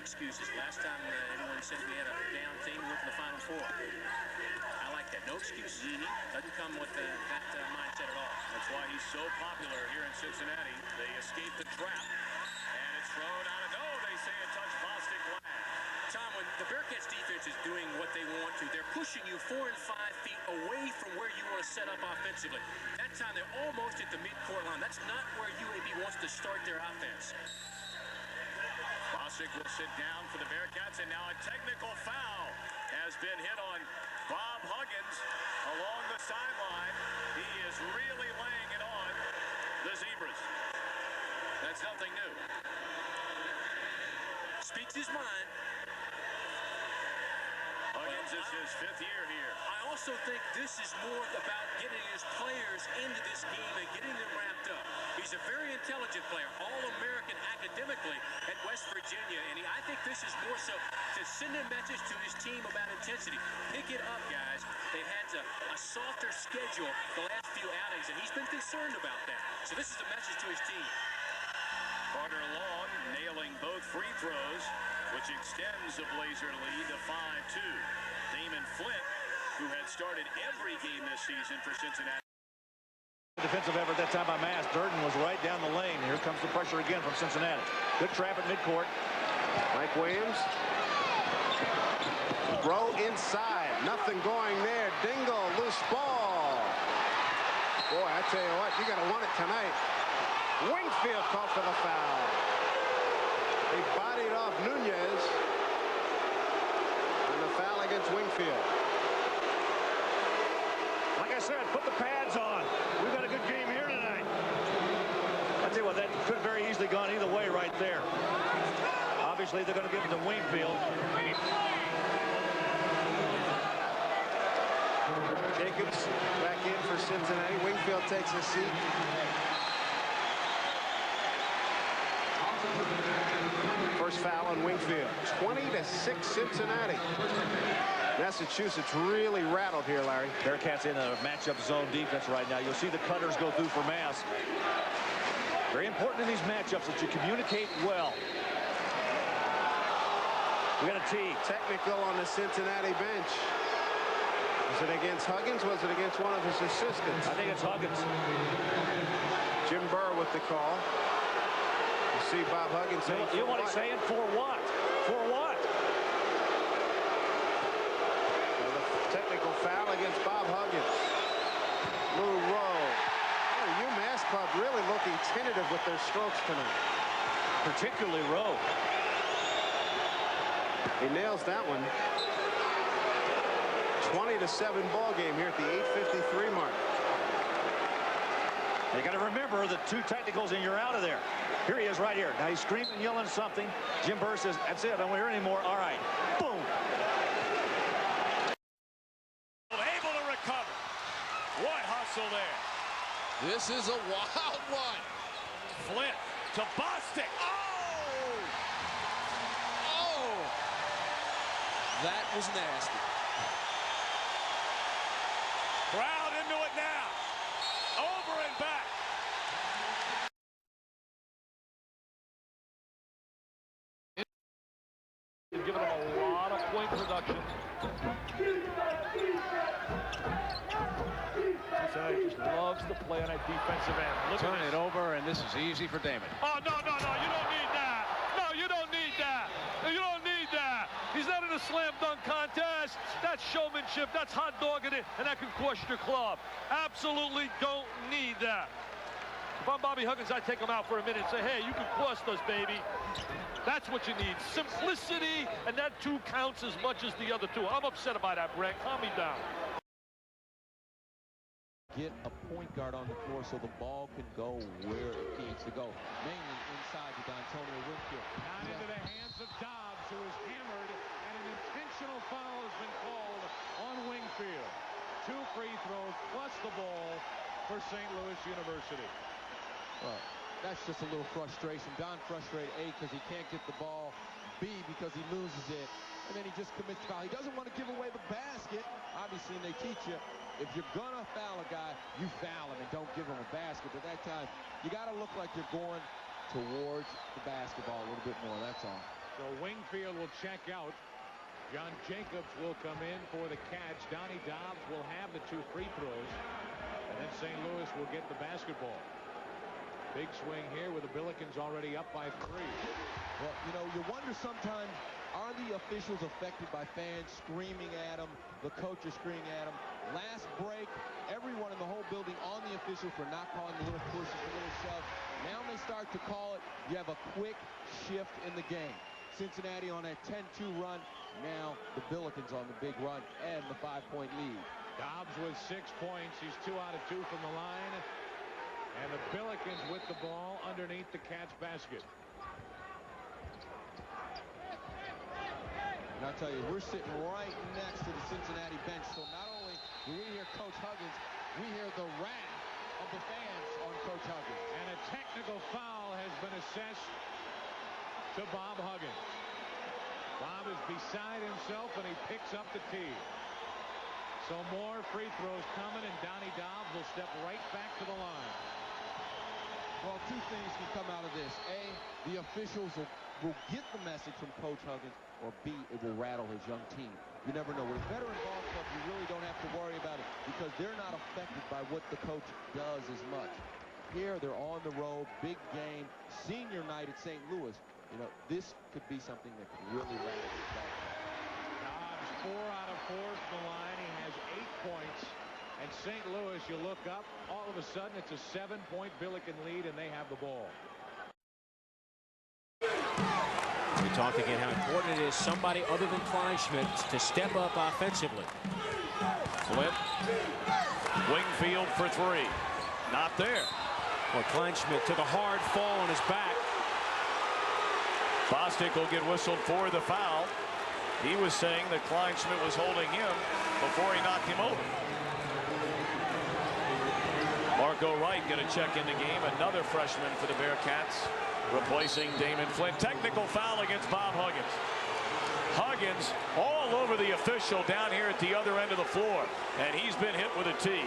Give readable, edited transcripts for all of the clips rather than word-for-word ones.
excuses. Last time everyone said we had a down team, we went to the Final Four. I like that. No excuses. Doesn't come with that mindset at all. That's why he's so popular here in Cincinnati. They escape the trap, and it's thrown out of they say a touch Bostic land. Tom, when the Bearcats defense is doing what they want to, they're pushing you 4 and 5 feet away from where you want to set up offensively. That time they're almost at the midcourt line. That's not where UAB wants to start their offense. Bostic will sit down for the Bearcats, and now a technical foul has been hit on Bob Huggins along the sideline. He is really laying it on the Zebras. That's nothing new. Speaks his mind. Huggins is his 5th year here. I also think this is more about getting his players into this game and getting them wrapped up. He's a very intelligent player, All-American academically at West Virginia, and I think this is more so to send a message to his team about intensity. Pick it up, guys. They've had a softer schedule the last few outings, and he's been concerned about that. So this is a message to his team. Carter Long nailing both free throws, which extends the Blazer lead to 5-2. Damon Flint, who had started every game this season for Cincinnati. Defensive effort that time by Mass. Durden was right down the lane. Here comes the pressure again from Cincinnati. Good trap at midcourt. Mike Williams. Rowe inside. Nothing going there. Dingle, loose ball. Boy, I tell you what, you got to want it tonight. Wingfield called for the foul. He bodied off Nunez. And the foul against Wingfield. Like I said, put the pads on. We've got a good game here tonight. I tell you what, that could very easily gone either way right there. Obviously, they're going to give it to Wingfield. Jacobs back in for Cincinnati. Wingfield takes a seat. First foul on Wingfield. 20-6 Cincinnati. Massachusetts really rattled here, Larry. Bearcats in a matchup zone defense right now. You'll see the cutters go through for Mass. Very important in these matchups that you communicate well. We got a tee. Technical on the Cincinnati bench. Was it against Huggins? Was it against one of his assistants? I think it's Huggins. Jim Burr with the call. You see Bob Huggins saying, you know what he's saying? For what? For what? Technical foul against Bob Huggins. Lou Rowe. Oh, UMass Club really looking tentative with their strokes tonight. Particularly Rowe. He nails that one. 20-7 ball game here at the 8:53 mark. You got to remember the 2 technicals and you're out of there. Here he is right here. Now he's screaming, yelling something. Jim Burr says, that's it. I don't want to hear anymore. All right. Boom. Able to recover. What hustle there. This is a wild one. Flint to Bostic. Oh! Oh! That was nasty. Crowd into it now. Over and back. Giving him a lot of point production. Cincinnati just loves to play on that defensive end. Look Turn it over, and this is easy for Damon. Oh, no, no, no, you don't need that. No, you don't need that. You don't need that. He's not in a slam dunk contest. That's showmanship. That's hot dogging it, and that can cost your club. Absolutely don't need that. If I'm Bobby Huggins, I'd take him out for a minute and say, hey, you can cost us, baby. That's what you need. Simplicity, and that too counts as much as the other two. I'm upset about that, Brent. Calm me down. Get a point guard on the floor so the ball can go where it needs to go. Mainly inside to D'Antonio Wingfield. Not into the hands of Dobbs, who is hammered, and an intentional foul has been called on Wingfield. 2 free throws plus the ball for St. Louis University. Well, that's just a little frustration. Don frustrated, A, because he can't get the ball, B, because he loses it, and then he just commits foul. He doesn't want to give away the basket. Obviously, and they teach you, if you're going to foul a guy, you foul him and don't give him a basket. But that time, you got to look like you're going towards the basketball a little bit more, that's all. So Wingfield will check out. John Jacobs will come in for the catch. Donnie Dobbs will have the 2 free throws. And then St. Louis will get the basketball. Big swing here with the Billikens already up by 3. Well, you know, you wonder sometimes, are the officials affected by fans screaming at them, the coaches screaming at them? Last break, everyone in the whole building on the official for not calling the little pushes, the little shove. Now they start to call it. You have a quick shift in the game. Cincinnati on a 10-2 run. Now the Billikens on the big run and the 5-point lead. Dobbs with 6 points. He's 2 out of 2 from the line. And the Billikens with the ball underneath the Cats basket. And I'll tell you, we're sitting right next to the Cincinnati bench. So not only do we hear Coach Huggins, we hear the wrath of the fans on Coach Huggins. And a technical foul has been assessed to Bob Huggins. Bob is beside himself, and he picks up the tee. So more free throws coming, and Donnie Dobbs will step right back to the line. Well, 2 things can come out of this. A, the officials will get the message from Coach Huggins, or B, it will rattle his young team. You never know. With a veteran ball club, you really don't have to worry about it because they're not affected by what the coach does as much. Here, they're on the road, big game, senior night at St. Louis. You know, this could be something that could really rattle his ball club. Dobbs 4 out of 4 from the line. He has 8 points. And St. Louis, you look up, all of a sudden it's a 7-point Billiken lead, and they have the ball. We talked again how important it is somebody other than Kleinschmidt to step up offensively. Flip. Wingfield for 3. Not there. Well, Kleinschmidt took a hard fall on his back. Bostic will get whistled for the foul. He was saying that Kleinschmidt was holding him before he knocked him over. Marco Wright going to check in the game. Another freshman for the Bearcats, replacing Damon Flint. Technical foul against Bob Huggins. Huggins all over the official down here at the other end of the floor, and he's been hit with a tee.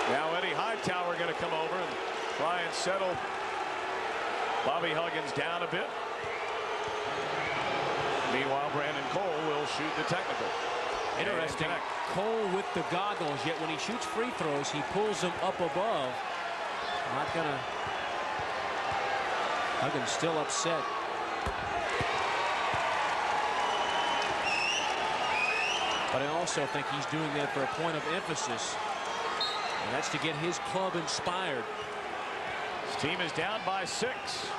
Now Eddie Hightower going to come over and try and settle Bobby Huggins down a bit. Meanwhile, Brandon Cole will shoot the technical. Interesting. Cole with the goggles, yet when he shoots free throws, he pulls them up above. Not gonna. Huggins still upset. But I also think he's doing that for a point of emphasis. And that's to get his club inspired. His team is down by 6.